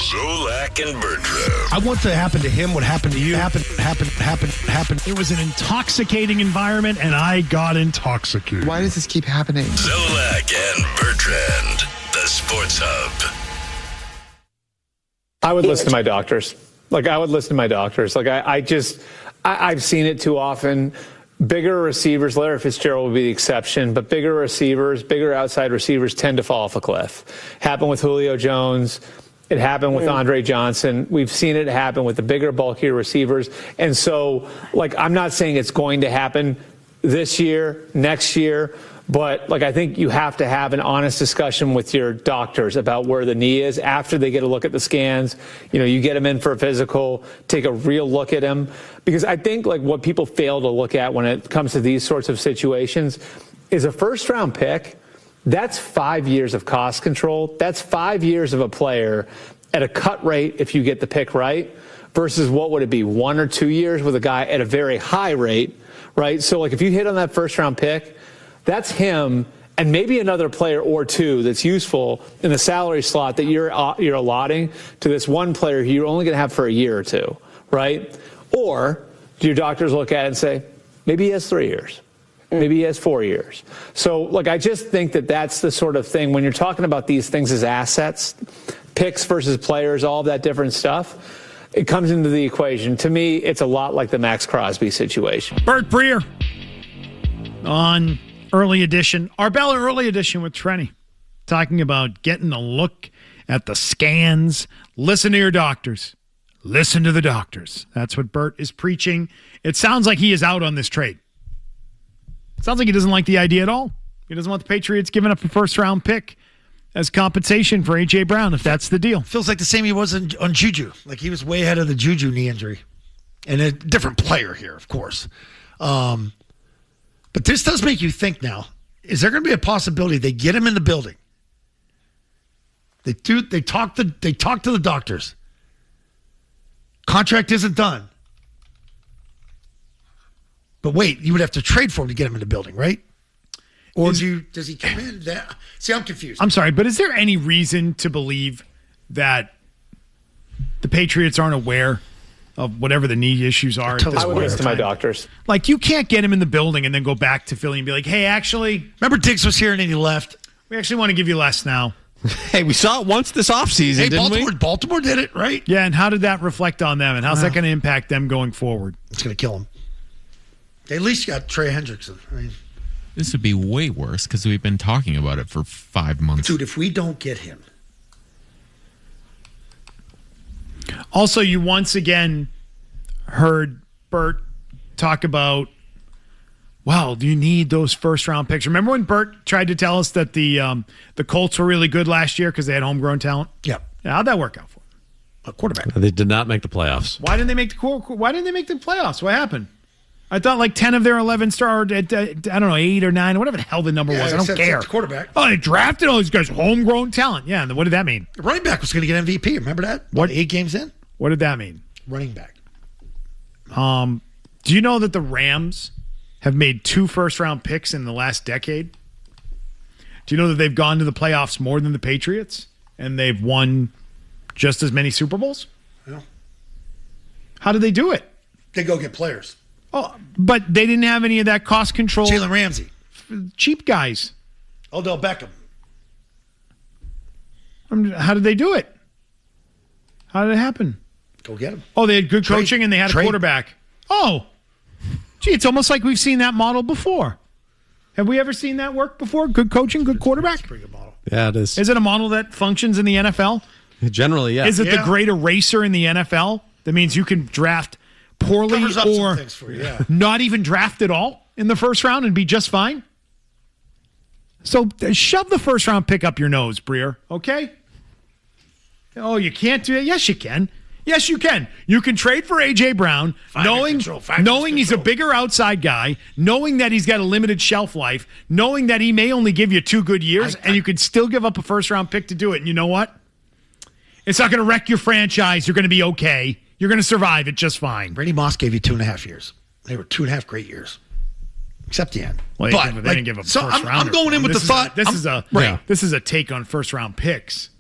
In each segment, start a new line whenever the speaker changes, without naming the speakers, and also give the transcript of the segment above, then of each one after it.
Zolak and Bertrand.
I want to happen to him what happened to you. Happen.
It was an intoxicating environment, and I got intoxicated.
Why does this keep happening?
Zolak and Bertrand, the Sports Hub.
I would listen to my doctors. I've seen it too often. Bigger receivers, Larry Fitzgerald would be the exception, but bigger receivers, bigger outside receivers tend to fall off a cliff. Happened with Julio Jones. It happened with Andre Johnson. We've seen it happen with the bigger, bulkier receivers. And so, I'm not saying it's going to happen this year, next year, but I think you have to have an honest discussion with your doctors about where the knee is after they get a look at the scans. You get them in for a physical, take a real look at them. Because I think what people fail to look at when it comes to these sorts of situations is a first round pick. That's 5 years of cost control. That's 5 years of a player at a cut rate if you get the pick right versus what would it be, 1 or 2 years with a guy at a very high rate, right? So if you hit on that first round pick, that's him and maybe another player or two that's useful in the salary slot that you're allotting to this one player who you're only going to have for a year or two, right? Or do your doctors look at it and say, maybe he has 3 years, maybe he has 4 years. So, I just think that that's the sort of thing when you're talking about these things as assets, picks versus players, all of that different stuff, it comes into the equation. To me, it's a lot like the Max Crosby situation.
Albert Breer on Early Edition, Arbella Early Edition with Trenny, talking about getting a look at the scans. Listen to your doctors. Listen to the doctors. That's what Bert is preaching. It sounds like he is out on this trade. It sounds like he doesn't like the idea at all. He doesn't want the Patriots giving up a first-round pick as compensation for A.J. Brown, if that's the deal.
Feels like the same he was on Juju. He was way ahead of the Juju knee injury. And a different player here, of course. But this does make you think now, is there going to be a possibility they get him in the building? They talk to the doctors. Contract isn't done. But wait, you would have to trade for him to get him in the building, right? Or does he come in? See, I'm confused.
I'm sorry, but is there any reason to believe that the Patriots aren't aware of whatever the knee issues are?
I would listen to my doctors.
You can't get him in the building and then go back to Philly and be like, hey, actually,
remember Diggs was here and then he left?
We actually want to give you less now.
Hey, we saw it once this offseason, didn't we?
Baltimore did it, right?
Yeah, and how did that reflect on them, and how's that going to impact them going forward?
It's going to kill them. They at least got Trey Hendrickson.
This would be way worse because we've been talking about it for 5 months.
Dude, if we don't get him.
Also, you once again heard Bert talk about, wow, do you need those first-round picks? Remember when Bert tried to tell us that the Colts were really good last year because they had homegrown talent?
Yeah.
How'd that work out for them?
A quarterback.
They did not make the playoffs.
Why didn't they make the playoffs? What happened? I thought 10 of their 11 starred at, 8 or 9, whatever the hell the number was. I don't care.
Quarterback.
Oh, they drafted all these guys, homegrown talent. Yeah, and what did that mean?
The running back was going to get MVP. Remember that?
What?
8 games in?
What did that mean?
Running back.
Do you know that the Rams have made 2 first-round picks in the last decade? Do you know that they've gone to the playoffs more than the Patriots? And they've won just as many Super Bowls?
Yeah.
How did they do it?
They go get players.
Oh, but they didn't have any of that cost control.
Jalen Ramsey.
Cheap guys.
Odell Beckham.
How did they do it? How did it happen?
Go get him.
Oh, they had good coaching and they had a quarterback. Oh, gee, it's almost like we've seen that model before. Have we ever seen that work before? Good coaching, good quarterback?
It's a pretty good model.
Yeah, it is.
Is it a model that functions in the NFL?
Generally, yeah.
Is it the great eraser in the NFL? That means you can draft poorly or not even draft at all in the first round and be just fine? So shove the first round pick up your nose, Breer, okay? Oh, you can't do it? Yes, you can. Yes, you can. You can trade for A.J. Brown, knowing he's a bigger outside guy, knowing that he's got a limited shelf life, knowing that he may only give you 2 good years, and you could still give up a first-round pick to do it. And you know what? It's not going to wreck your franchise. You're going to be okay. You're going to survive it just fine.
Brady Moss gave you 2.5 years. They were 2.5 great years. Except the end.
Well, they didn't give up
so
first rounder.
I'm going in with the thought.
This is a take on first-round picks.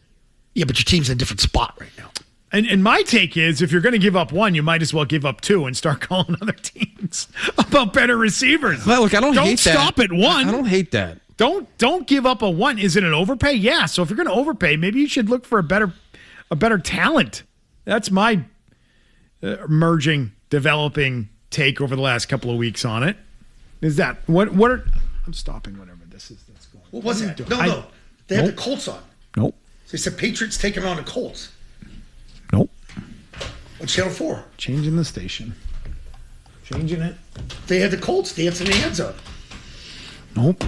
Yeah, but your team's in a different spot right now.
And my take is, if you're going to give up one, you might as well give up two and start calling other teams about better receivers.
Well, look, I don't hate that.
Don't stop at one.
I don't hate that.
Don't give up a one. Is it an overpay? Yeah. So if you're going to overpay, maybe you should look for a better talent. That's my developing take over the last couple of weeks on it. Is that what are I'm stopping whatever this is that's going.
What was that? No. They had the Colts on.
Nope.
So they said Patriots taking on the Colts.
Nope.
What channel 4?
Changing the station. Changing it.
They had the Colts dancing in the end zone.
Nope.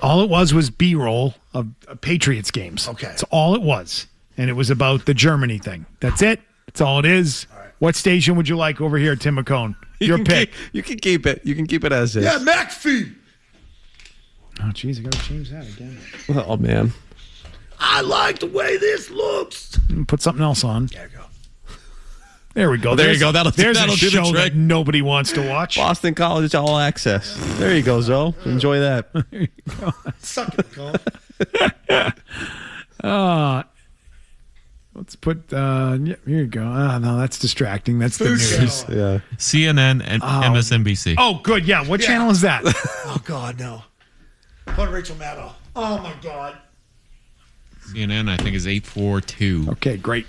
All it was B-roll of Patriots games.
Okay.
That's all it was. And it was about the Germany thing. That's it. That's all it is. All right. What station would you like over here, Tim McCone? Your pick.
You can keep it. You can keep it as is.
Yeah, McPhee.
Oh, geez. I got to change that again.
Oh, man.
I like the way this looks.
Put something else on.
There you go.
There we go.
There you go. That'll
do
the
show
trick.
that nobody wants to watch.
Boston College All Access. There you go, Zoe. Enjoy that.
There you go.
Suck it, Cole.
Let's put, here you go. No, that's distracting. That's the news.
Yeah.
CNN and MSNBC.
Oh, good. Yeah. What channel is that?
Oh, God, no. Put Rachel Maddow. Oh, my God.
CNN, I think, is 842.
Okay, great.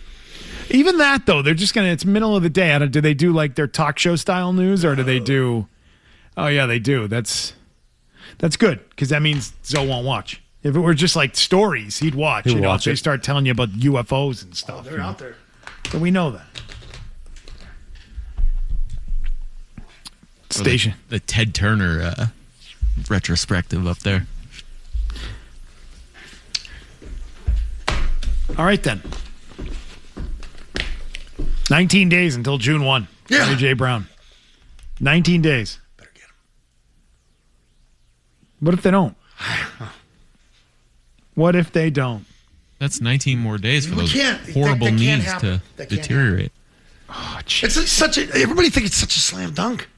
Even that, though, they're just going to, it's middle of the day. Do they do like their talk show style news or do they do, oh, yeah, they do. That's good because that means Zoe won't watch. If it were just like stories, he'd watch. If they start telling you about UFOs and stuff.
Oh, they're out there.
So we know that. Station.
The Ted Turner retrospective up there.
All right, then. 19 days until June 1.
Yeah.
A.J. Brown. 19 days.
Better get him.
What if they don't? What if they don't?
That's 19 more days for those
horrible
horrible knees to deteriorate.
Oh,
it's everybody thinks it's such a slam dunk.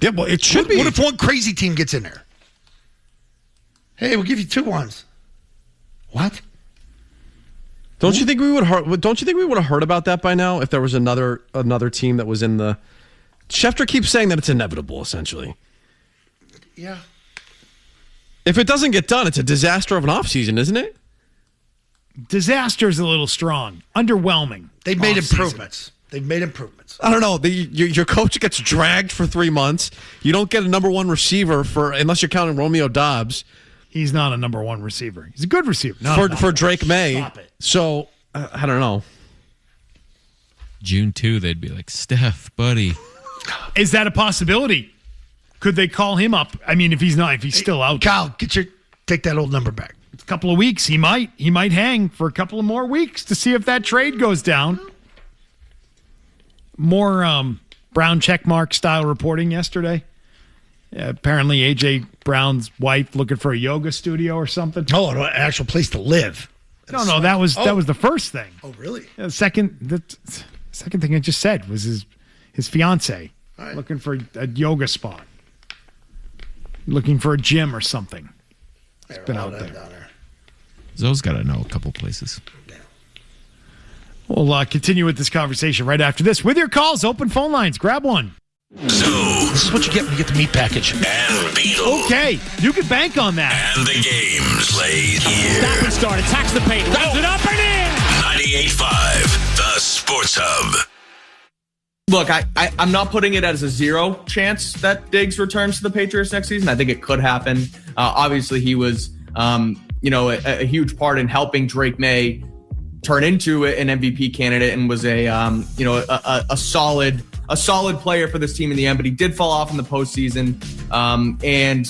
Yeah, well, it should be.
What if one crazy team gets in there? Hey, we'll give you 2 ones. What?
Don't you think we would have heard about that by now if there was another team that was in the? Schefter keeps saying that it's inevitable, essentially.
Yeah.
If it doesn't get done, it's a disaster of an offseason, isn't it?
Disaster is a little strong. Underwhelming.
They've made improvements.
I don't know. Your coach gets dragged for 3 months. You don't get a number 1 receiver unless you're counting Romeo Dobbs.
He's not a number 1 receiver. He's a good receiver.
For Drake May.
Stop it.
So, I don't know.
June 2, they'd be like, Steph, buddy.
Is that a possibility? Could they call him up? I mean, if he's still out.
Kyle, take that old number back.
It's a couple of weeks. He might hang for a couple of more weeks to see if that trade goes down. More Brown checkmark style reporting yesterday. Apparently, A.J. Brown's wife looking for a yoga studio or something.
Oh, an actual place to live.
No, that was the first thing.
Oh, really?
The second thing I just said was his fiance looking for a yoga spot, looking for a gym or something. It's been out there.
Zoe's got to know a couple places.
We'll continue with this conversation right after this with your calls. Open phone lines. Grab one.
So this is what you get when you get the meat package.
And Beetle.
Okay, you can bank on that.
And the games played here.
Stop and start. Attacks the paint. Runs it up and in.
98.5, the Sports Hub.
Look, I'm not putting it as a 0 chance that Diggs returns to the Patriots next season. I think it could happen. Obviously, he was, a huge part in helping Drake May turn into an MVP candidate and was a solid player for this team in the end. But he did fall off in the postseason, and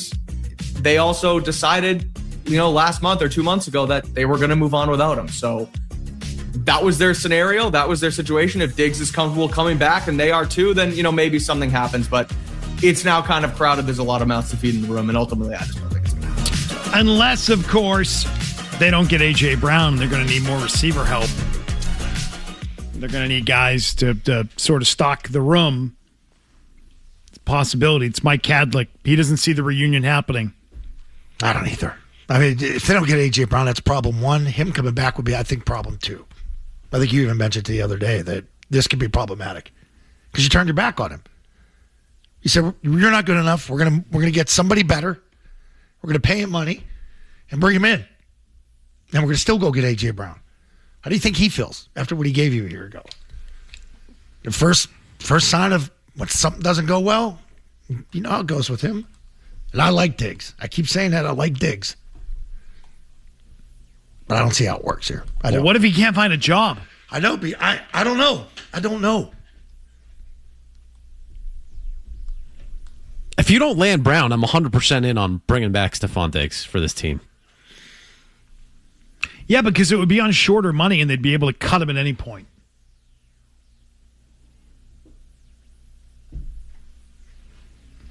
they also decided, last month or 2 months ago that they were going to move on without him. So that was their scenario. That was their situation. If Diggs is comfortable coming back and they are too, then, maybe something happens. But it's now kind of crowded. There's a lot of mouths to feed in the room. And ultimately, I just don't think it's going to happen.
Unless, of course, they don't get A.J. Brown. They're going to need more receiver help. They're going to need guys to sort of stock the room. It's a possibility. It's Mike Kadlick. He doesn't see the reunion happening.
I don't either. I mean, if they don't get A.J. Brown, that's problem one. Him coming back would be, I think, problem two. I think you even mentioned the other day that this could be problematic because you turned your back on him. You said, you're not good enough. We're gonna get somebody better. We're going to pay him money and bring him in. And we're going to still go get A.J. Brown. How do you think he feels after what he gave you a year ago? The first sign of when something doesn't go well, you know how it goes with him. And I like Diggs. I keep saying that. I like Diggs. But I don't see how it works here.
Well, what if he can't find a job?
I know. I don't know. I don't know.
If you don't land Brown, I'm 100% in on bringing back Stefon Diggs for this team.
Yeah, because it would be on shorter money and they'd be able to cut him at any point.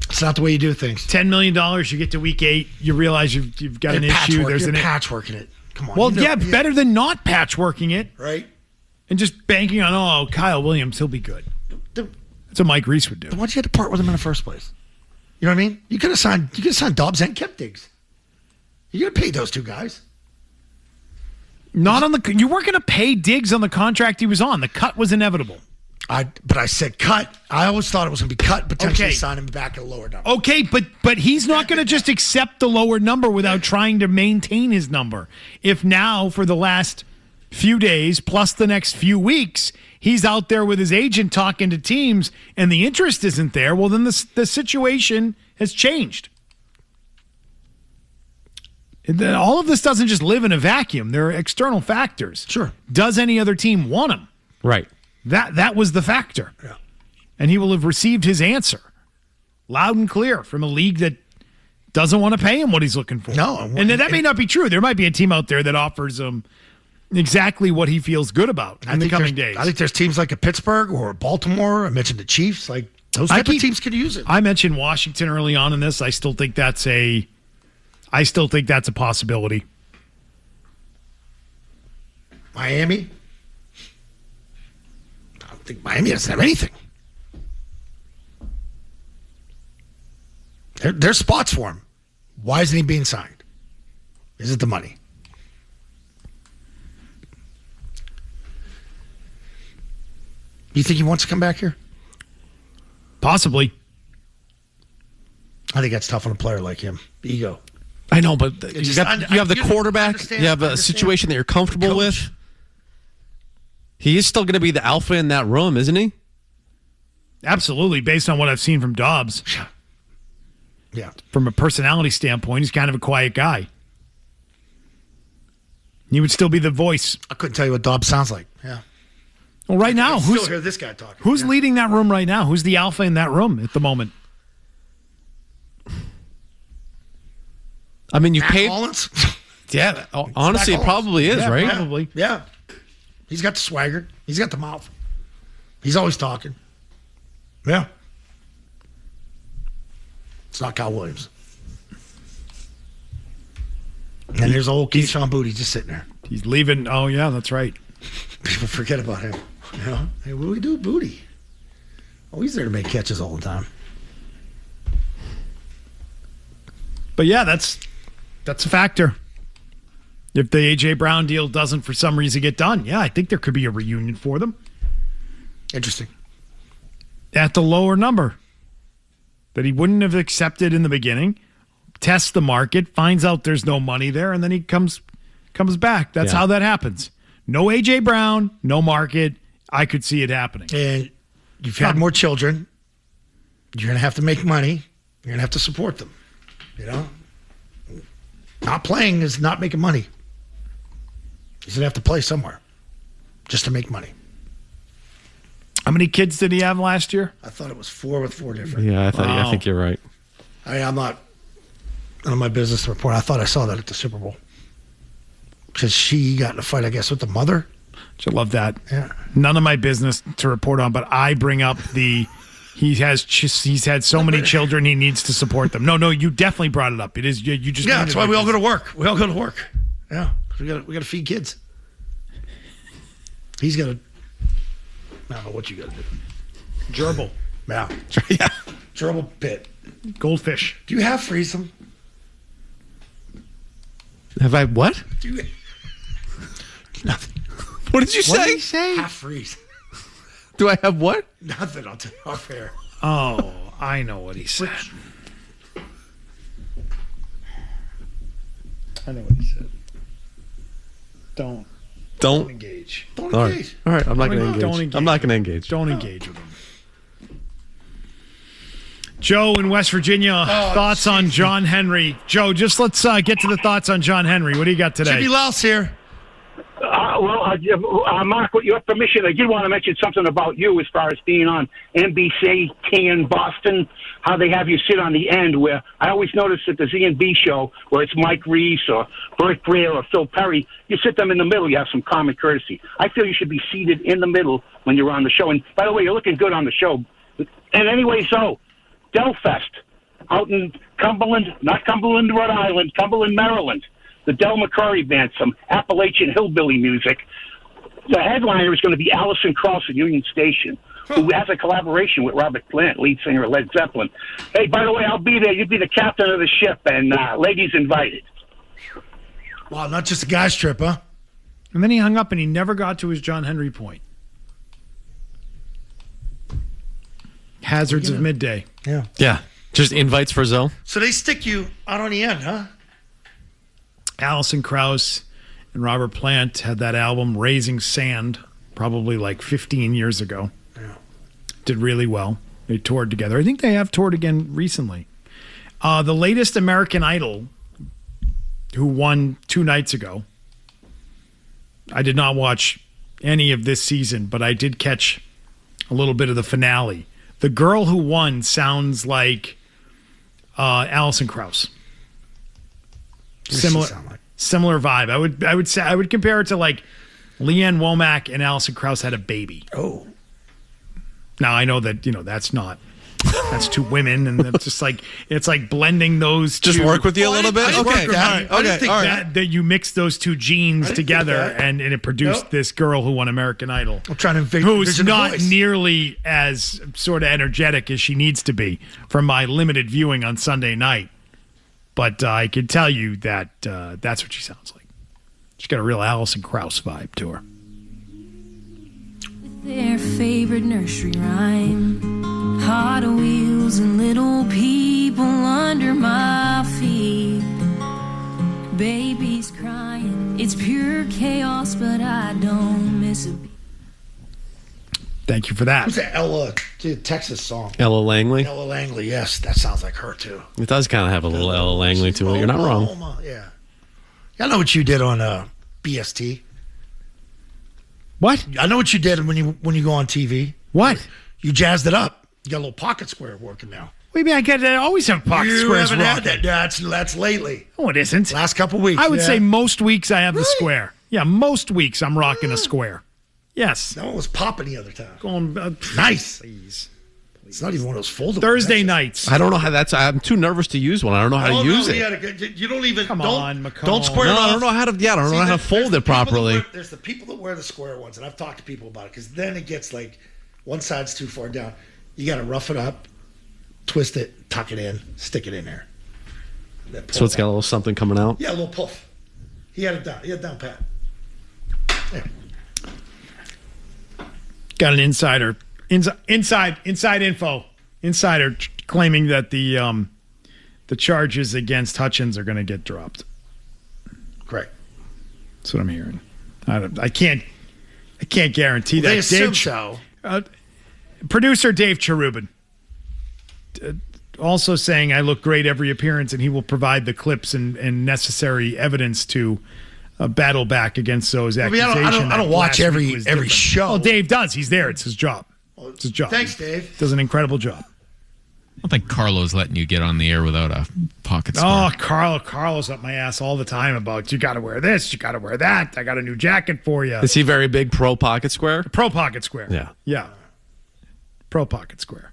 It's not the way you do things.
$10 million, you get to week 8, you realize you've got an issue.
There's an patchworking it. Come on.
Well, better than not patchworking it.
Right.
And just banking on, Kyle Williams, he'll be good. That's what Mike Reese would do.
Then why'd you have to part with him in the first place? You know what I mean? You could have signed Dobbs and kept Diggs. You got to pay those two guys.
Not on the. You weren't going to pay Diggs on the contract he was on. The cut was inevitable.
But I said cut. I always thought it was going to be cut, potentially sign him back at a lower number.
Okay, but he's not going to just accept the lower number without trying to maintain his number. If now, for the last few days, plus the next few weeks, he's out there with his agent talking to teams and the interest isn't there, well, then the situation has changed. All of this doesn't just live in a vacuum. There are external factors.
Sure.
Does any other team want him?
Right.
That was the factor.
Yeah.
And he will have received his answer loud and clear from a league that doesn't want to pay him what he's looking for.
No.
And that may not be true. There might be a team out there that offers him exactly what he feels good about in the coming days.
I think there's teams like a Pittsburgh or Baltimore. I mentioned the Chiefs. Like those type of teams could use it.
I mentioned Washington early on in this. I still think that's a possibility.
Miami. I don't think Miami doesn't have anything. There's spots for him. Why isn't he being signed? Is it the money? You think he wants to come back here?
Possibly.
I think that's tough on a player like him. Ego.
I know, but you have the quarterback. You have a situation that you're comfortable with. He is still going to be the alpha in that room, isn't he?
Absolutely, based on what I've seen from Dobbs.
Yeah.
From a personality standpoint, he's kind of a quiet guy. He would still be the voice.
I couldn't tell you what Dobbs sounds like. Yeah.
Well, right now,
still hear this guy talking?
Who's leading that room right now? Who's the alpha in that room at the moment?
I mean, you
Matt
paid.
Collins?
Yeah, honestly, it probably is, right?
Probably.
Yeah. He's got the swagger. He's got the mouth. He's always talking. Yeah. It's not Kyle Williams. And there's old Keyshawn Booty just sitting there.
He's leaving. Oh, yeah, that's right.
People forget about him. You know? Hey, what do we do with Booty? Oh, he's there to make catches all the time.
But yeah, that's a factor. If the A.J. Brown deal doesn't for some reason get done, yeah, I think there could be a reunion for them.
Interesting.
At the lower number that he wouldn't have accepted in the beginning, tests the market, finds out there's no money there, and then he comes back. That's how that happens. No A.J. Brown, no market. I could see it happening.
And you've had more children. You're going to have to make money. You're going to have to support them. You know? Not playing is not making money. He's going to have to play somewhere just to make money.
How many kids did he have last year?
I thought it was 4 with 4 different.
Yeah, I think you're right.
I'm not on my business to report. I thought I saw that at the Super Bowl. Because she got in a fight, I guess, with the mother.
I love that.
Yeah.
None of my business to report on, but I bring up he's had so many children he needs to support them. No, you definitely brought it up. It is you just
that's why we all go to work. We all go to work. Yeah, we got to feed kids. He's got to. I don't know what you got to do.
Gerbil.
Yeah. Gerbil pit.
Goldfish.
Do you have freeze them?
Have I what?
Nothing.
What did you say?
What did he say?
Half freeze.
Do I have what?
Nothing. I'll tell you off air.
Oh, I know what he said. I know what he said. Don't engage.
Don't
All
engage.
All right. I'm not going to engage.
Don't engage.
I'm not going to engage.
Don't engage with him. Joe in West Virginia, thoughts on John Henry. Joe, just let's get to the thoughts on John Henry. What do you got today?
Jimmy Louse here.
Mark, with your permission, I did want to mention something about you as far as being on NBC, in Boston, how they have you sit on the end, where I always notice at the Z&B show, where it's Mike Reese or Albert Breer or Phil Perry, you sit them in the middle, you have some common courtesy. I feel you should be seated in the middle when you're on the show. And by the way, you're looking good on the show. And anyway, so, Delfest, out in Cumberland, not Cumberland, Rhode Island, Cumberland, Maryland. The Del McCurry Band, some Appalachian hillbilly music. The headliner is going to be Alison Krauss at Union Station, who has a collaboration with Robert Plant, lead singer of Led Zeppelin. Hey, by the way, I'll be there. You'd be the captain of the ship, and ladies invited.
Wow, not just a guy's trip, huh?
And then he hung up and he never got to his John Henry point. Hazards of midday.
Yeah.
Yeah. Just invites for Zoe.
So they stick you out on the end, huh?
Alison Krauss and Robert Plant had that album Raising Sand probably like 15 years ago.
Yeah.
Did really well. They toured together. I think they have toured again recently. The latest American Idol, who won 2 nights ago. I did not watch any of this season, but I did catch a little bit of the finale. The girl who won sounds like Alison Krauss. Similar vibe. I would compare it to like Leanne Womack and Alison Krauss had a baby.
Oh.
Now I know that that's 2 women, and it's just like it's like blending those.
Just
two.
work with you a little bit. Okay,
That you mix those 2 genes together, and it produced this girl who won American Idol.
I'm trying to
who's not nearly as sort of energetic as she needs to be from my limited viewing on Sunday night. But I can tell you that that's what she sounds like. She's got a real Alison Krauss vibe to her.
Their favorite nursery rhyme, Hot Wheels and little people under my feet. Babies crying, it's pure chaos, but I don't miss a beat.
Thank you for that.
Who's that Ella, Texas song?
Ella Langley.
Ella Langley, yes. That sounds like her, too.
It does kind of have a little Ella Langley to it. You're not wrong.
Yeah. I know what you did on BST.
What?
I know what you did when you go on TV.
What?
You jazzed it up. You got a little pocket square working now.
What do you mean? I always have pocket squares.
You haven't had that. That's lately.
Oh, it isn't.
Last couple weeks.
I would say most weeks I have the square. Yeah, most weeks I'm rocking a square. Yes.
That one was popping the other time.
Going
nice.
Please.
It's not even one of those foldable.
Thursday nights.
I don't know how I'm too nervous to use one. I don't know how to use it.
You don't even.
Come on, McCall.
Don't square it off.
I don't know how to. Yeah, I don't know how to fold it properly.
There's the people that wear the square ones, and I've talked to people about it because then it gets like one side's too far down. You got to rough it up, twist it, tuck it in, stick it in there.
So it's got a little something coming out.
Yeah, a little puff. He had it down. He had it down pat. There.
Got an insider. Inside info. Insider claiming that the charges against Hutchins are going to get dropped.
Correct.
That's what I'm hearing. I can't guarantee that.
They assume so.
Producer Dave Cherubin also saying I look great every appearance, and he will provide the clips and necessary evidence to battle back against those accusations.
I don't watch every show.
Well, Dave does. He's there. It's his job. It's his job.
Thanks, Dave.
Does an incredible job.
I don't think Carlo's letting you get on the air without a pocket square.
Oh, Carlo's up my ass all the time about you got to wear this, you got to wear that. I got a new jacket for you.
Is he very big pro pocket square?
Pro pocket square.
Yeah.
Pro pocket square.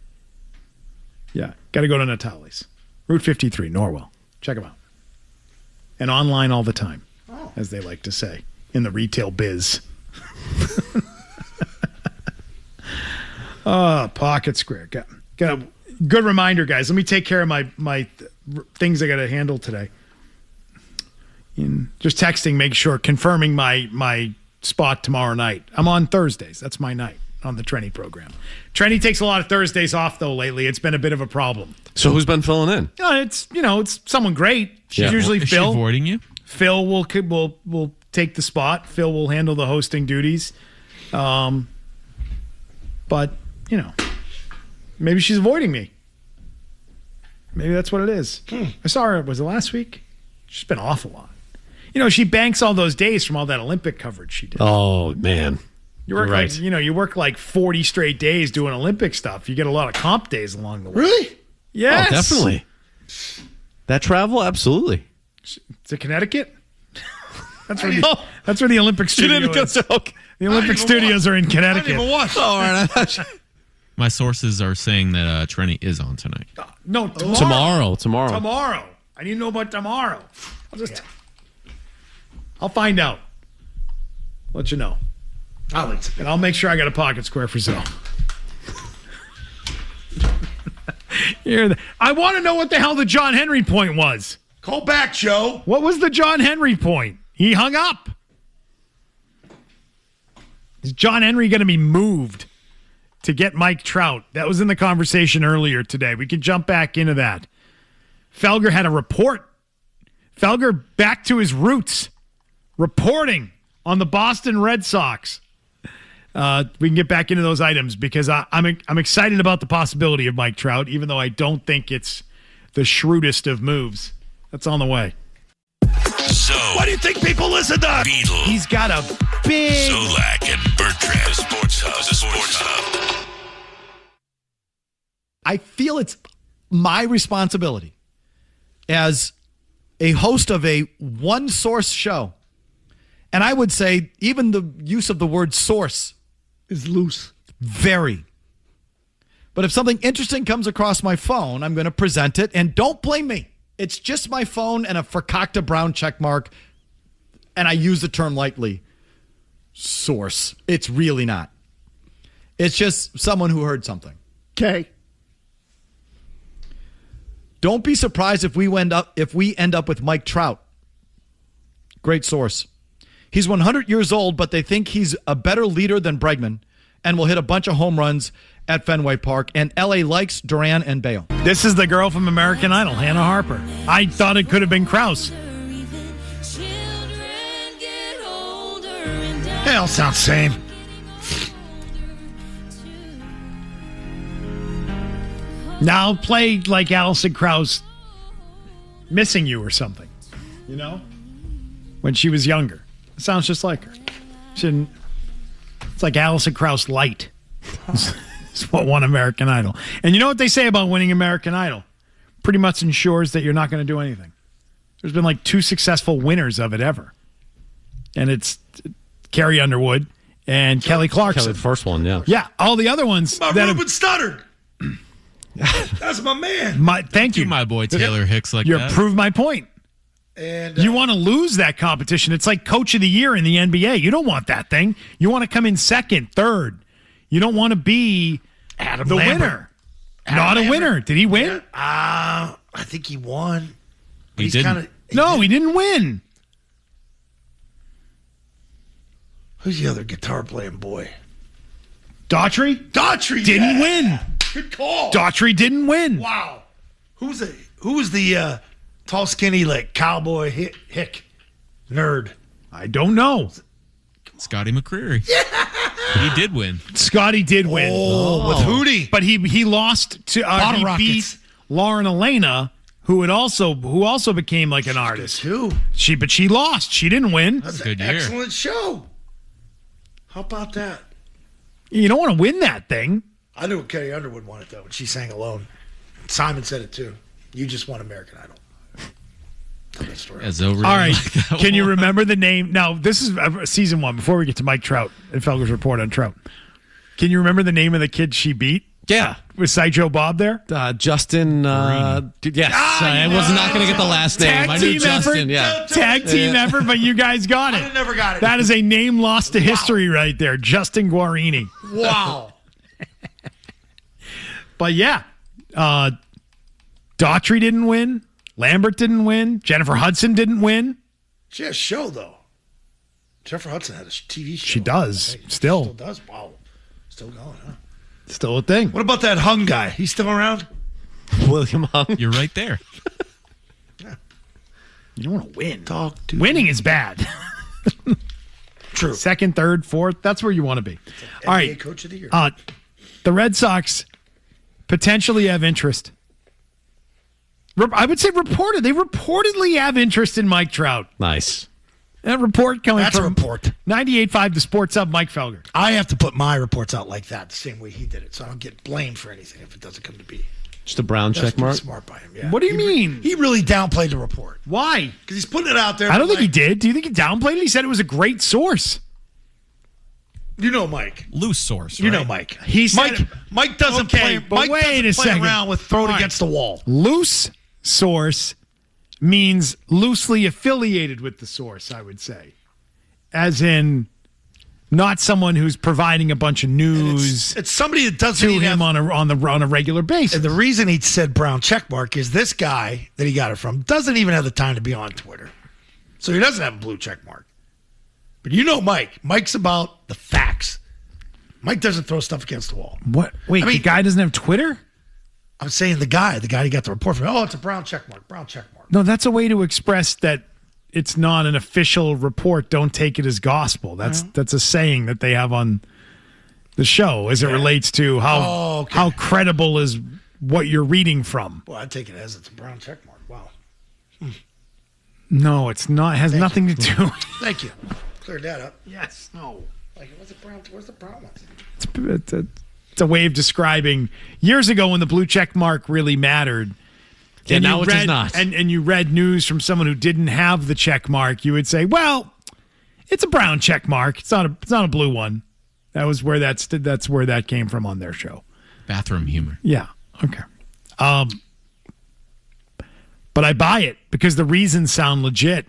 Yeah. Got to go to Natali's. Route 53, Norwell. Check them out. And online all the time, as they like to say, in the retail biz. Pocket square. Got a good reminder, guys. Let me take care of my things I got to handle today. Just texting, make sure, confirming my spot tomorrow night. I'm on Thursdays. That's my night on the Trenny program. Trenny takes a lot of Thursdays off, though, lately. It's been a bit of a problem.
So who's been filling in?
It's someone great. She's usually
Is
Phil.
she avoiding you?
Phil will take the spot. Phil will handle the hosting duties. But, maybe she's avoiding me. Maybe that's what it is. I saw her, was it last week? She's been off a lot. She banks all those days from all that Olympic coverage she did.
Oh, man.
You're
right.
You work like 40 straight days doing Olympic stuff. You get a lot of comp days along the way.
Really?
Yes.
Oh, definitely. That travel, absolutely.
To Connecticut? That's where the Olympic studio is. The Olympic studios are in Connecticut.
I didn't even watch.
Oh, all right.
My sources are saying that Trenny is on tonight.
No, tomorrow.
Tomorrow.
Tomorrow. I need to know about tomorrow. I'll find out. Let you know. And I'll make sure I got a pocket square for Zoe. I want to know what the hell the John Henry point was.
Call back, Joe.
What was the John Henry point? He hung up. Is John Henry going to be moved to get Mike Trout? That was in the conversation earlier today. We can jump back into that. Felger had a report. Felger back to his roots, reporting on the Boston Red Sox. We can get back into those items because I'm excited about the possibility of Mike Trout, even though I don't think it's the shrewdest of moves. That's on the way.
So,
Why do you think people listen to
Beetle,
He's got a big...
Zolak, and Bertrand, the Sports Hub.
I feel it's my responsibility as a host of a one-source show. And I would say even the use of the word source
is loose.
Very. But if something interesting comes across my phone, I'm going to present it. And don't blame me. It's just my phone and a Fakakta Brown check mark. And I use the term lightly. Source. It's really not. It's just someone who heard something.
Okay.
Don't be surprised if we end up with Mike Trout. Great source. He's 100 years old, but they think he's a better leader than Bregman and will hit a bunch of home runs at Fenway Park. And LA likes Duran and Bale.
This is the girl from American Idol, Hannah Harper. I thought it could have been Krause.
They all sound same.
Now play like Alison Krauss Missing You or something. When she was younger. It sounds just like her. It's like Alison Krauss light. It's what won American Idol. And you know what they say about winning American Idol? Pretty much ensures that you're not going to do anything. There's been like 2 successful winners of it ever. And it's Carrie Underwood and Kelly Clarkson.
Kelly, the first one, yeah.
Yeah, all the other ones.
Ruben stuttered. That's my man.
Thank you.
My boy Taylor Hicks like
You
that.
proved my point.
And
you want to lose that competition. It's like coach of the year in the NBA. You don't want that thing. You want to come in second, third. You don't want to be
Adam
the
Lambert.
winner. Not a winner. Did he win?
I think he won.
He didn't.
He didn't win.
Who's the other guitar playing boy?
Daughtry?
Daughtry
didn't win.
Good call.
Daughtry didn't win.
Wow. Who was the tall, skinny, like cowboy hick nerd?
I don't know.
Scotty McCreery. Yeah. He did win.
Scotty did win.
Oh, with Hootie.
But he lost to he beat Lauren Elena, who also became like an artist.
Too.
But she lost. She didn't win.
That's
Good
an
year.
excellent show. How about that?
You don't want to win that thing.
I knew Carrie Underwood won it though when she sang alone. Simon said it too. You just won American Idol.
All
right. Can you remember the name? Now, this is season 1. Before we get to Mike Trout and Felger's report on Trout, can you remember the name of the kid she beat?
Yeah.
Was Sideshow Bob there?
Justin. Yes. I was not going to get the last name. I knew Justin. Yeah.
Tag team effort, but you guys got it.
I never got it.
That is a name lost to history right there. Justin Guarini.
Wow.
But yeah, Daughtry didn't win. Lambert didn't win. Jennifer Hudson didn't win.
She has a show, though. Jennifer Hudson had a TV show.
She does. Still.
Still does. Wow. Still going, huh?
Still a thing.
What about that Hung guy? He's still around?
William Hung.
You're right there.
Yeah.
You don't want to win.
Winning
is bad.
True.
Second, third, fourth. That's where you want to be. All right.
Coach of the Year.
The Red Sox potentially have interest. I would say reported. They reportedly have interest in Mike Trout.
Nice.
That report coming
That's
from
a report.
98.5 The Sports Hub, Mike Felger.
I have to put my reports out like that, the same way he did it, so I don't get blamed for anything if it doesn't come to be.
Just a brown
That's
check mark?
smart by him, yeah.
What do you mean?
He really downplayed the report.
Why?
Because he's putting it out there.
I don't think he did. Do you think he downplayed it? He said it was a great source.
You know Mike.
Loose source, right?
You know Mike.
He said,
Mike doesn't play.
but
Mike
wait
doesn't
a
play
second.
around with throw it
All right.
against the wall.
Loose source means loosely affiliated with the source, I would say. As in, not someone who's providing a bunch of news.
It's somebody that doesn't
to
even
him
have,
on a regular basis.
And the reason he said brown checkmark is this guy that he got it from doesn't even have the time to be on Twitter, so he doesn't have a blue checkmark. But you know Mike. Mike's about the facts. Mike doesn't throw stuff against the wall.
What? Wait, the guy doesn't have Twitter?
I'm saying the guy he got the report from. Oh, it's a brown checkmark. Brown checkmark.
No, that's a way to express that it's not an official report. Don't take it as gospel. That's a saying that they have on the show as it relates to how credible is what you're reading from.
Well, I take it as it's a brown checkmark. Wow.
No, it's not. It has nothing to do.
Thank you. Cleared that up.
Yes. No.
Like, where's the brown ones?
It's a way of describing years ago when the blue check mark really mattered.
Yeah,
and
now
you
it does not.
And you read news from someone who didn't have the check mark, you would say, well, it's a brown check mark. It's not a blue one. That's where that came from on their show.
Bathroom humor.
Yeah. Okay. But I buy it because the reasons sound legit.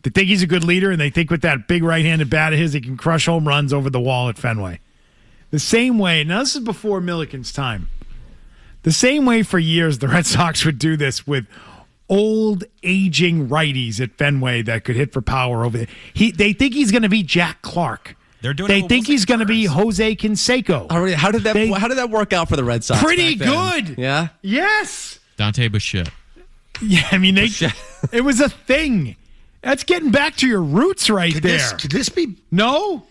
They think he's a good leader, and they think with that big right-handed bat of his, he can crush home runs over the wall at Fenway. The same way, now this is before Milliken's time, the same way for years the Red Sox would do this with old, aging righties at Fenway that could hit for power over there. They think he's going to be Jack Clark. They think he's going to be Jose Canseco.
How did that work out for the Red Sox?
Pretty
back then?
good.
Yeah?
Yes.
Dante Bichette.
Yeah, I mean, it was a thing. That's getting back to your roots there.
Could this be...
No?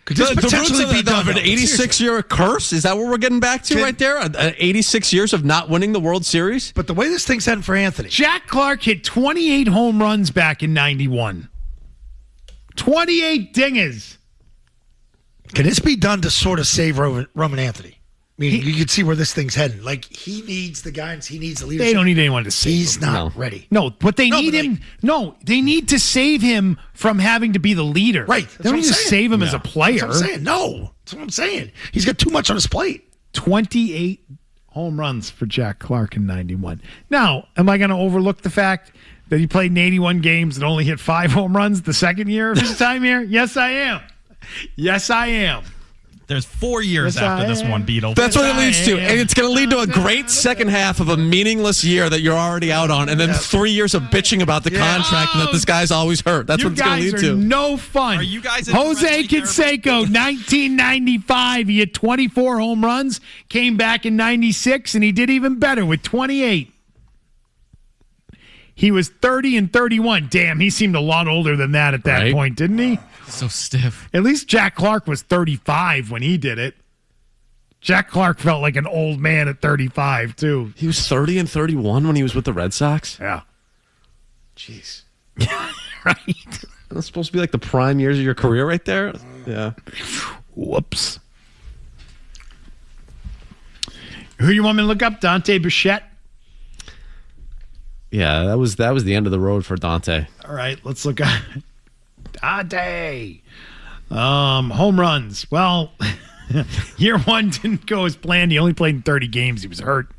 Could this potentially be done?
An 86-year curse? Is that what we're getting back to right there? 86 years of not winning the World Series?
But the way this thing's heading for Anthony.
Jack Clark hit 28 home runs back in 91. 28 dingers.
Can this be done to sort of save Roman Anthony? I mean, you can see where this thing's heading. Like, he needs the guidance. He needs the leadership.
They don't need anyone to save him.
He's not ready.
No, but they need him. They need to save him from having to be the leader.
Right.
They don't need to save him as a player.
That's what I'm saying. No. That's what I'm saying. He's got too much on his plate.
28 home runs for Jack Clark in 91. Now, am I going to overlook the fact that he played in 81 games and only hit 5 home runs the second year of his time here? Yes, I am. Yes, I am.
There's 4 years after this one, Beetle.
That's what it leads to. And it's going to lead to a great second half of a meaningless year that you're already out on, and then 3 years of bitching about the contract and that this guy's always hurt. That's what it's going to lead to.
You guys are no fun.
Are you guys
Jose Canseco, 1995. He had 24 home runs, came back in 96, and he did even better with 28. He was 30 and 31. Damn, he seemed a lot older than that at that point, didn't he?
So stiff.
At least Jack Clark was 35 when he did it. Jack Clark felt like an old man at 35, too.
He was 30 and 31 when he was with the Red Sox?
Yeah.
Jeez.
Right.
That's supposed to be like the prime years of your career right there? Yeah.
Whoops. Who you want me to look up? Dante Bichette?
Yeah, that was the end of the road for Dante.
All right, let's look at Dante. Home runs. Well, year one didn't go as planned. He only played in 30 games. He was hurt.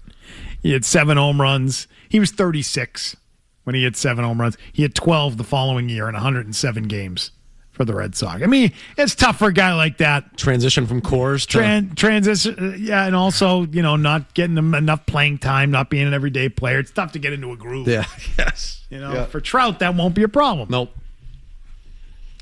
He had 7 home runs. He was 36 when he had 7 home runs. He had 12 the following year in 107 games for the Red Sox. I mean, it's tough for a guy like that.
Transition from Coors to...
Transition, yeah, and also, not getting him enough playing time, not being an everyday player. It's tough to get into a groove.
Yeah, yes.
For Trout, that won't be a problem.
Nope.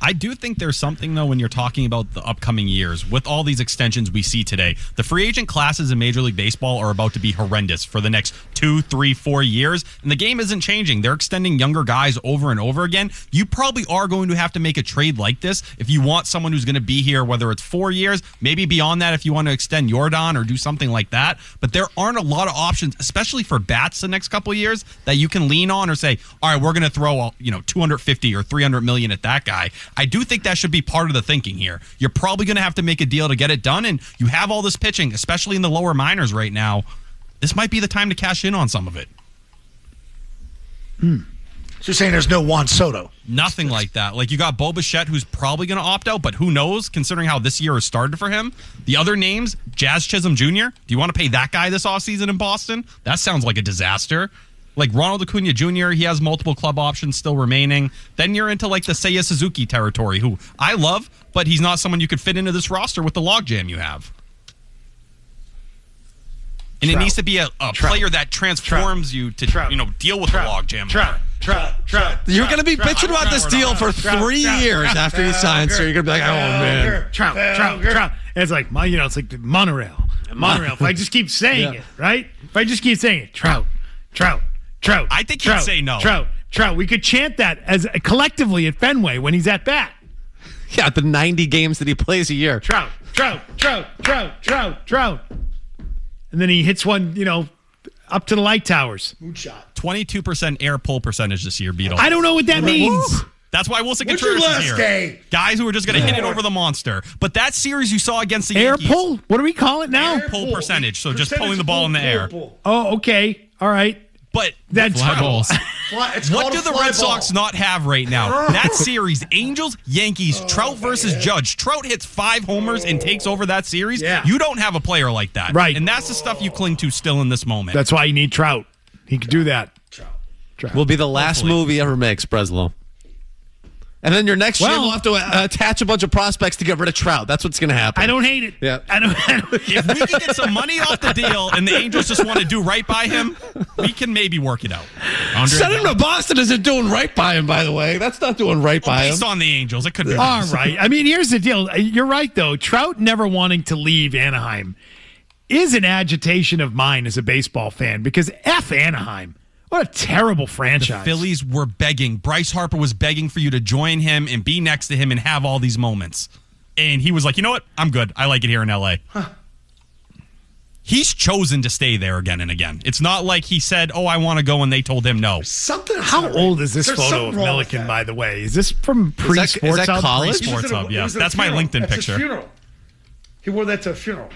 I do think there's something, though, when you're talking about the upcoming years. With all these extensions we see today, the free agent classes in Major League Baseball are about to be horrendous for the next 2, 3, 4 years, and the game isn't changing. They're extending younger guys over and over again. You probably are going to have to make a trade like this if you want someone who's going to be here, whether it's 4 years, maybe beyond that if you want to extend Yordan or do something like that. But there aren't a lot of options, especially for bats the next couple of years, that you can lean on or say, all right, we're going to throw 250 or 300 million at that guy. I do think that should be part of the thinking here. You're probably going to have to make a deal to get it done, and you have all this pitching, especially in the lower minors right now. This might be the time to cash in on some of it.
So you're saying there's no Juan Soto?
Nothing like that. Like, you got Bo Bichette, who's probably going to opt out, but who knows, considering how this year has started for him. The other names, Jazz Chisholm Jr., do you want to pay that guy this offseason in Boston? That sounds like a disaster. Like Ronald Acuna Jr., he has multiple club options still remaining. Then you're into like the Seiya Suzuki territory, who I love, but he's not someone you could fit into this roster with the logjam you have. And Trout. It needs to be a player that transforms you to deal with the logjam.
Trout. You're going to be bitching about this deal for 3 years after he signs, so you're going to be like, oh, man.
Trout. And it's like, it's like monorail. If I just keep saying it, right? If I just keep saying it, Trout.
I think he'd say no.
Trout. We could chant that as collectively at Fenway when he's at bat.
Yeah, the 90 games that he plays a year.
Trout. And then he hits one, up to the light towers.
Moonshot.
22% air pull percentage this year, Beetle.
I don't know what that means.
That's why Wilson Contreras is here.
Day?
Guys who are just going to hit it over the monster. But that series you saw against the
Air
Yankees.
pull? What do we call it now?
Air pull percentage. So just pulling the ball in the air.
Oh, okay. All right.
But
that's fly balls.
What do the Red Sox not have right now? That series, Angels, Yankees, Trout versus Judge. Trout hits 5 homers and takes over that series.
Yeah.
You don't have a player like that.
Right.
And that's the stuff you cling to still in this moment.
That's why you need Trout. He could do that.
Trout. Will be the last movie ever makes, Breslow. And then your next year, we'll have to attach a bunch of prospects to get rid of Trout. That's what's going to happen.
I don't hate it.
Yeah.
If we can get some money off the deal and the Angels just want to do right by him, we can maybe work it out.
Send him to Boston isn't doing right by him, by the way. That's not doing right by him.
Based on the Angels, it could be.
All right. I mean, here's the deal. You're right, though. Trout never wanting to leave Anaheim is an agitation of mine as a baseball fan because F Anaheim. What a terrible franchise.
The Phillies were begging. Bryce Harper was begging for you to join him and be next to him and have all these moments. And he was like, you know what? I'm good. I like it here in L.A. He's chosen to stay there again and again. It's not like he said, I want to go, and they told him no.
How old is this photo of Milliken, by the way? Is this from pre-Sports
Hub?
College?
Pre-Sports Hub, yeah. That's my LinkedIn picture.
His funeral. He wore that to a funeral.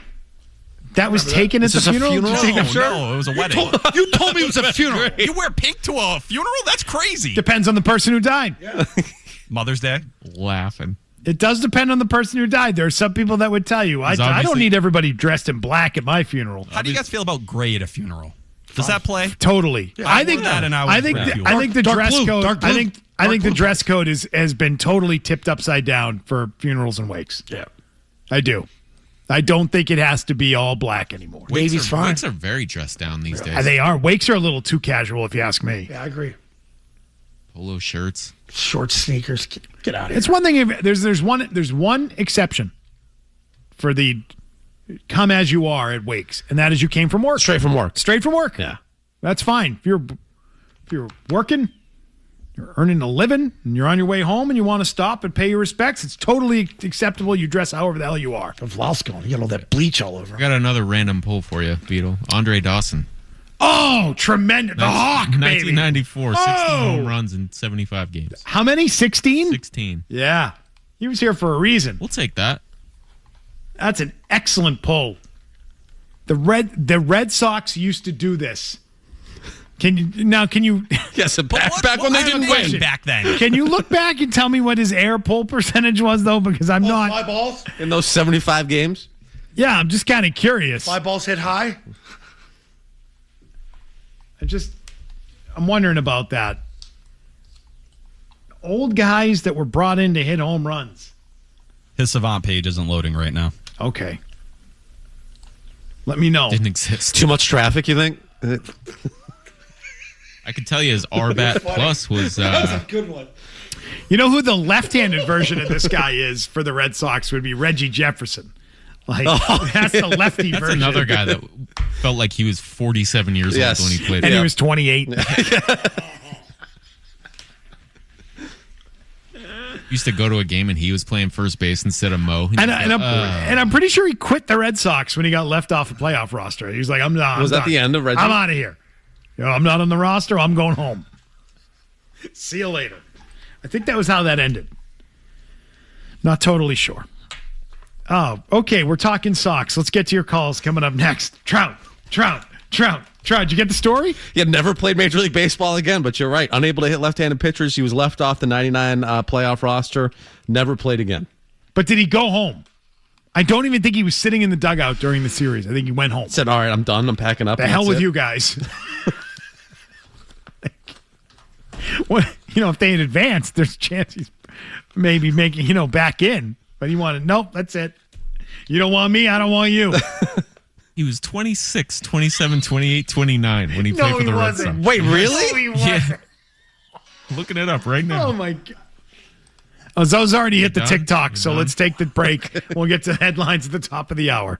That was taken at the funeral?
No, it was a wedding.
You told me it was a funeral.
You wear pink to a funeral? That's crazy.
Depends on the person who died.
Yeah.
Mother's Day?
Laughing.
It does depend on the person who died. There are some people that would tell you, I don't need everybody dressed in black at my funeral.
How do you guys feel about gray at a funeral? Does that play?
Totally.
Yeah, I think
the dress code. I think the dress code has been totally tipped upside down for funerals and wakes.
Yeah,
I do. I don't think it has to be all black anymore.
Navy's fine.
Wakes are very dressed down these days.
They are. Wakes are a little too casual, if you ask me.
Yeah, I agree.
Polo shirts,
short sneakers. Get out of here.
It's one thing. There's one exception for the come as you are at wakes, and that is you came from work.
Straight from work.
Yeah, that's fine. If you're working, you're earning a living, and you're on your way home, and you want to stop and pay your respects, it's totally acceptable. You dress however the hell you are.
Vlasco, you got all that bleach all over.
I got another random pull for you, Beetle. Andre Dawson.
Oh, tremendous. The Hawk, baby.
1994, 16 home runs in 75 games.
How many? 16?
16.
Yeah. He was here for a reason.
We'll take that.
That's an excellent pull. The Red Sox used to do this. Can you?
Yes, back when they didn't win.
Back then.
Can you look back and tell me what his air pull percentage was, though? Because I'm not.
Fly balls?
In those 75 games?
Yeah, I'm just kind of curious.
Fly balls hit high?
I'm wondering about that. Old guys that were brought in to hit home runs.
His Savant page isn't loading right now.
Okay. Let me know.
Didn't exist.
Too much traffic, you think?
I could tell you his RBAT plus was
that was a good one.
You know who the left-handed version of this guy is for the Red Sox would be Reggie Jefferson. That's the lefty
That's
version.
another guy that felt like he was 47 years old when he played.
And he was 28.
Used to go to a game and he was playing first base instead of Mo.
And I'm pretty sure he quit the Red Sox when he got left off the playoff roster. He was like, I'm not.
Was that the end of Reggie?
I'm out of here. I'm not on the roster. I'm going home. See you later. I think that was how that ended. Not totally sure. Oh, okay. We're talking Sox. Let's get to your calls coming up next. Trout. Did you get the story?
He had never played Major League Baseball again, but you're right. Unable to hit left-handed pitchers. He was left off the 99 playoff roster. Never played again.
But did he go home? I don't even think he was sitting in the dugout during the series. I think he went home.
Said, all right, I'm done. I'm packing up.
The hell with you guys. Well, if they had advanced, there's a chance he's maybe making, back in. But he wanted, nope, that's it. You don't want me, I don't want you.
He was 26, 27, 28, 29 when he played for the Red Sox.
Wait, really?
No, he wasn't.
Yeah. Looking it up right now.
Oh, my God. Oh, Zoe's already hit the TikTok, so let's take the break. We'll get to headlines at the top of the hour.